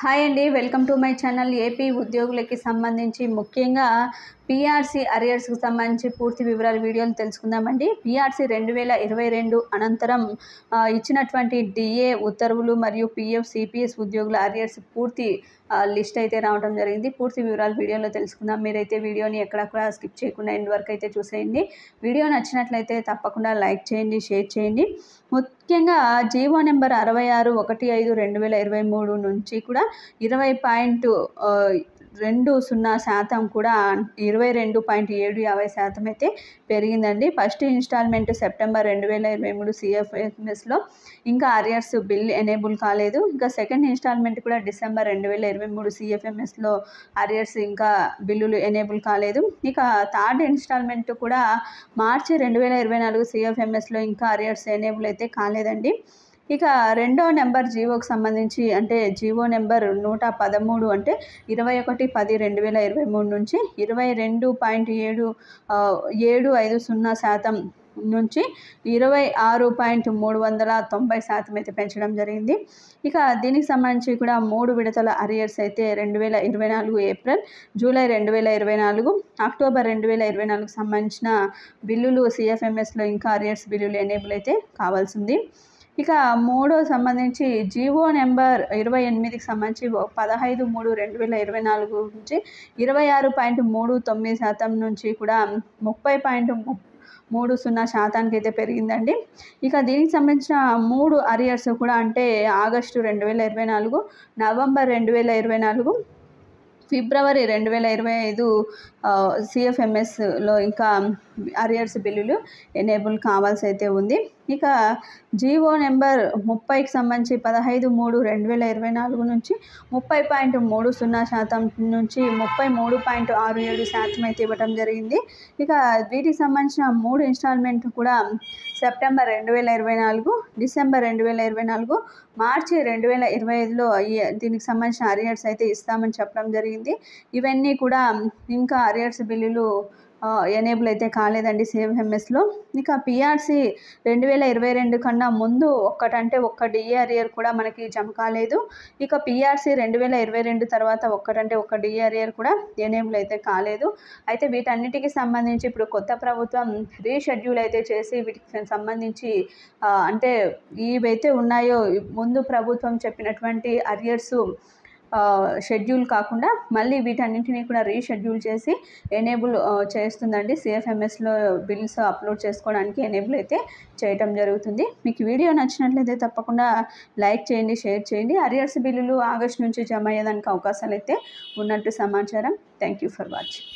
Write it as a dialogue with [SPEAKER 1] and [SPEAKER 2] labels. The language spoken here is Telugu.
[SPEAKER 1] హాయ్ అండి, welcome to my channel. AP ఉద్యోగులకి సంబంధించి ముఖ్యంగా పీఆర్సీ అరియర్స్కి సంబంధించి పూర్తి వివరాలు వీడియోలు తెలుసుకుందామండి. పీఆర్సీ 2022 అనంతరం ఇచ్చినటువంటి డిఏ ఉత్తర్వులు మరియు పీఎఫ్ సిపిఎస్ ఉద్యోగుల అరియర్స్ పూర్తి లిస్ట్ అయితే రావడం జరిగింది. పూర్తి వివరాలు వీడియోలో తెలుసుకుందాం. మీరైతే వీడియోని ఎక్కడక్కడ స్కిప్ చేయకుండా ఎండ్ వరకు అయితే చూసేయండి. వీడియో నచ్చినట్లయితే తప్పకుండా లైక్ చేయండి, షేర్ చేయండి. ముఖ్యంగా జీవో నెంబర్ 66/15/2023 నుంచి కూడా 20.20% కూడా 22.750% అయితే పెరిగిందండి. ఫస్ట్ ఇన్స్టాల్మెంట్ సెప్టెంబర్ 2023 సిఎఫ్ఎంఎస్లో ఇంకా అరియర్స్ బిల్ ఎనేబుల్ కాలేదు. ఇంకా సెకండ్ ఇన్స్టాల్మెంట్ కూడా డిసెంబర్ 2023 సిఎఫ్ఎంఎస్లో అరియర్స్ ఇంకా బిల్లులు ఎనేబుల్ కాలేదు. ఇక థర్డ్ ఇన్స్టాల్మెంట్ కూడా మార్చి 2024 సిఎఫ్ఎంఎస్లో ఇంకా అరియర్స్ ఎనేబుల్ అయితే కాలేదండి. ఇక రెండో నెంబర్ జీవోకి సంబంధించి అంటే జీవో నెంబర్ 113 అంటే 21/10/2023 నుంచి 22.750% నుంచి 26.390% అయితే పెంచడం జరిగింది. ఇక దీనికి సంబంధించి కూడా 3 విడతల అరియర్స్ అయితే 2024 ఏప్రిల్, జూలై 2024, అక్టోబర్ 2024 సంబంధించిన బిల్లులు సిఎఫ్ఎంఎస్లో ఇంకా అరియర్స్ బిల్లులు ఎనేబుల్ అయితే కావాల్సింది. ఇక మూడో సంబంధించి జీవో నెంబర్ 28కి సంబంధించి 15/3/2024 నుంచి 26.39% నుంచి కూడా 30.30% అయితే పెరిగిందండి. ఇక దీనికి సంబంధించిన 3 అరియర్స్ కూడా అంటే ఆగస్టు 2024, నవంబర్ 2024, ఫిబ్రవరి 2025 సిఎఫ్ఎంఎస్లో ఇంకా అరియర్స్ బిల్లులు ఎనేబుల్ కావాల్సి అయితే ఉంది. ఇక జీవో నెంబర్ 30కి సంబంధించి 15/3/2024 నుంచి 30.30% నుంచి 33.67% అయితే ఇవ్వడం జరిగింది. ఇక వీటికి సంబంధించిన 3 ఇన్స్టాల్మెంట్ కూడా సెప్టెంబర్ 2024, డిసెంబర్ 2024, మార్చి 2025లో దీనికి సంబంధించిన అరియర్స్ అయితే ఇస్తామని చెప్పడం జరిగింది. ఇవన్నీ కూడా ఇంకా అరియర్స్ బిల్లులు ఎనేబుల్ అయితే కాలేదండి సిఎఫ్ఎంఎస్లో. ఇక పీఆర్సీ 2022 కన్నా ముందు ఒక్క డిఏ అరియర్ కూడా మనకి జమ కాలేదు. ఇక పీఆర్సీ 2022 తర్వాత ఒక్క డిఏ అరియర్ కూడా ఎనేబుల్ అయితే కాలేదు. అయితే వీటన్నిటికీ సంబంధించి ఇప్పుడు కొత్త ప్రభుత్వం రీషెడ్యూల్ అయితే చేసి వీటికి సంబంధించి అంటే ఇవైతే ఉన్నాయో ముందు ప్రభుత్వం చెప్పినటువంటి అరియర్స్ షెడ్యూల్ కాకుండా మళ్ళీ వీటన్నింటినీ కూడా రీషెడ్యూల్ చేసి ఎనేబుల్ చేస్తుందండి. సిఎఫ్ఎంఎస్లో బిల్స్ అప్లోడ్ చేసుకోవడానికి ఎనేబుల్ అయితే చేయటం జరుగుతుంది. మీకు వీడియో నచ్చినట్లయితే తప్పకుండా లైక్ చేయండి, షేర్ చేయండి. అరియర్స్ బిల్లులు ఆగస్టు నుంచి జమ అయ్యేదానికి అవకాశాలు అయితే ఉన్నట్టు సమాచారం. Thank you for watching.